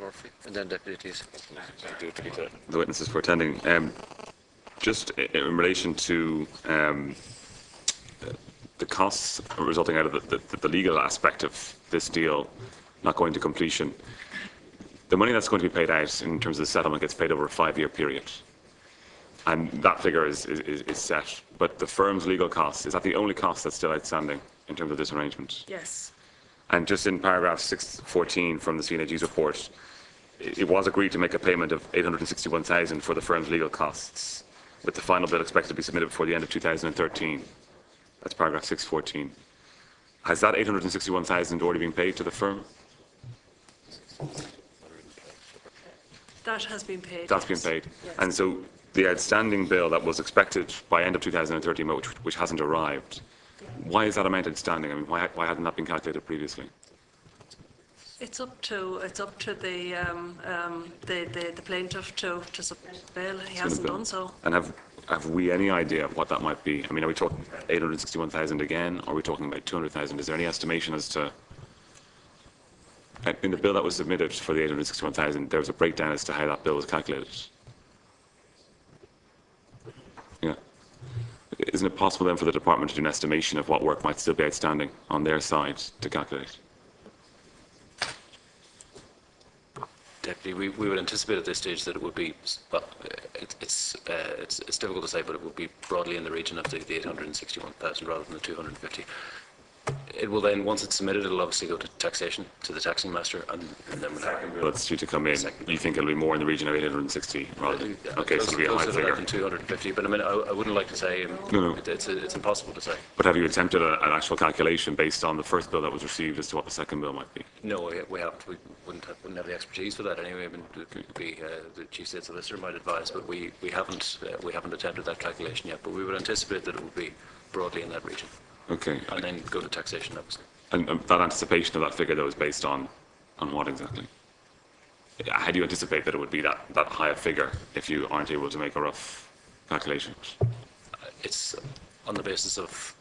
Murphy, and then Deputy Tees. The witnesses for attending. Just in relation to the costs resulting out of the legal aspect of this deal not going to completion, the money that's going to be paid out in terms of the settlement gets paid over a 5-year period. And that figure is set. But the firm's legal costs, is that the only cost that's still outstanding in terms of this arrangement? Yes. And just in paragraph 614 from the CNAG's report, it was agreed to make a payment of $861,000 for the firm's legal costs, with the final bill expected to be submitted before the end of 2013. That's paragraph 614. Has that $861,000 already been paid to the firm? That has been paid. That's yes. been paid. Yes. And so the outstanding bill that was expected by end of 2013, which hasn't arrived, why is that amount outstanding? I mean, why hadn't that been calculated previously? It's up to the plaintiff to submit the bill. He hasn't done so. And have we any idea of what that might be? I mean, are we talking 861,000 again? Or are we talking about 200,000? Is there any estimation as to? In the bill that was submitted for the 861,000, there was a breakdown as to how that bill was calculated. Yeah. Isn't it possible then for the department to do an estimation of what work might still be outstanding on their side to calculate? Deputy, we would anticipate at this stage that it would be, well, it's difficult to say, but it would be broadly in the region of the 861,000 rather than the 250. It will then, once it's submitted, it'll obviously go to taxation, to the taxing master, and then we'll have that's due to come in. You think it'll be more in the region of 860 rather than, okay, so it'll be a high figure. Than 250, but I mean, I wouldn't like to say, no. It's impossible to say. But have you attempted an actual calculation based on the first bill that was received as to what the second bill might be? No, we haven't. We wouldn't have the expertise for that anyway. I mean, the Chief State Solicitor might advise, but we haven't attempted that calculation yet, but we would anticipate that it would be broadly in that region. Okay. And then go to taxation, obviously. And that anticipation of that figure, though, is based on what exactly? How do you anticipate that it would be that higher figure if you aren't able to make a rough calculation? It's on the basis of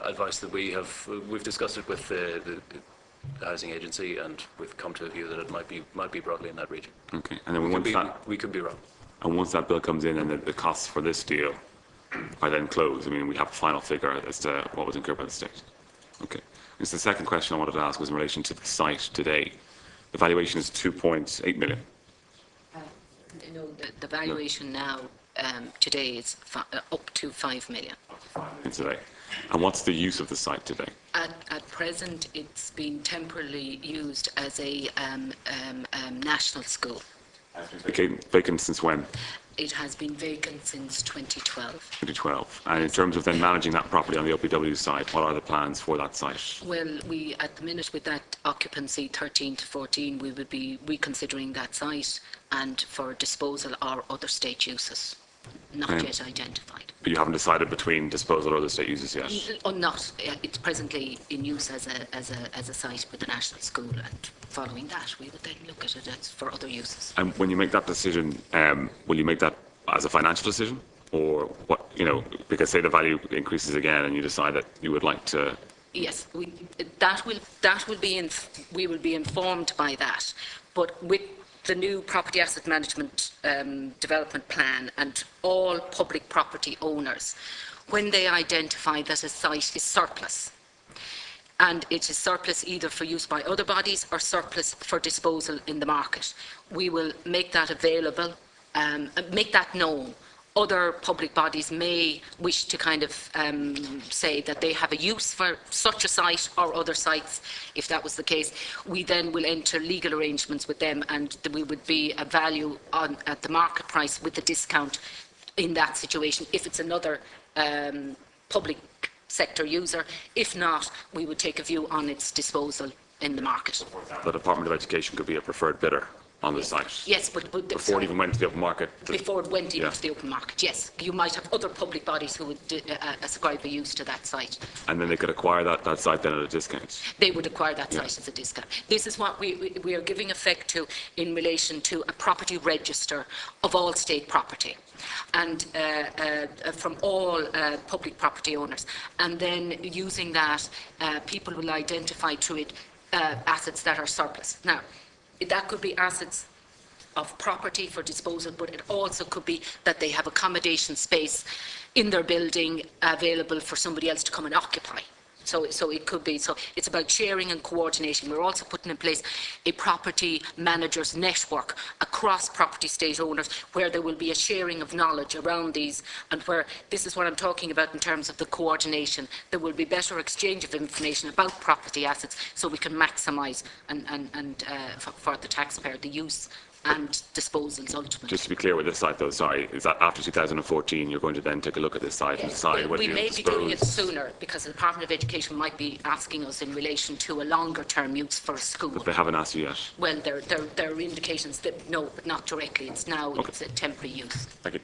advice that we've discussed it with the housing agency, and we've come to a view that it might be broadly in that region. Okay. And then we could be wrong. And once that bill comes in and the costs for this deal are then closed, I mean, we have a final figure as to what was incurred by the state. Okay. And so the second question I wanted to ask was in relation to the site today. The valuation is 2.8 million. No, the valuation now today is up to 5 million. Today. And what's the use of the site today? At present, it's been temporarily used as a national school. Vacant since when? It has been vacant since 2012. 2012. And in terms of then managing that property on the OPW side, what are the plans for that site? Well, we, at the minute, with that occupancy 13 to 14, we would be reconsidering that site and for disposal or other state uses, not yet identified. But you haven't decided between disposal or other state uses yet? Not. It's presently in use as a site with the national school, and following that, we would then look at it as for other uses. And when you make that decision, will you make that as a financial decision, or what? You know, because say the value increases again, and you decide that you would like to. Yes, we will be informed by that, but with the new property asset management development plan, and all public property owners, when they identify that a site is surplus, and it is surplus either for use by other bodies or surplus for disposal in the market, we will make that available, make that known. Other public bodies may wish to kind of say that they have a use for such a site or other sites. If that was the case, we then will enter legal arrangements with them, and we would be a value at the market price with the discount in that situation if it's another public sector user. If not, we would take a view on its disposal in the market. The Department of Education could be a preferred bidder on the site? Yes, but before it even went to the open market? Before it went into the open market, yes. You might have other public bodies who would ascribe a use to that site. And then they could acquire that site then at a discount? They would acquire that site as a discount. This is what we are giving effect to in relation to a property register of all state property, and from all public property owners. And then using that, people will identify through it assets that are surplus. Now, that could be assets of property for disposal, but it also could be that they have accommodation space in their building available for somebody else to come and occupy. So it could be, so it's about sharing and coordination. We're also putting in place a property managers network across property estate owners where there will be a sharing of knowledge around these, and where this is what I'm talking about in terms of the coordination. There will be better exchange of information about property assets so we can maximise for the taxpayer the use and disposals ultimately. Just to be clear with this site though, sorry, is that after 2014 you're going to then take a look at this site and decide whether we you may dispose? be doing it sooner because the Department of Education might be asking us in relation to a longer term use for a school. But they haven't asked you yet? Well, there are indications that no, but not directly. It's now, Okay. It's a temporary use. Thank you.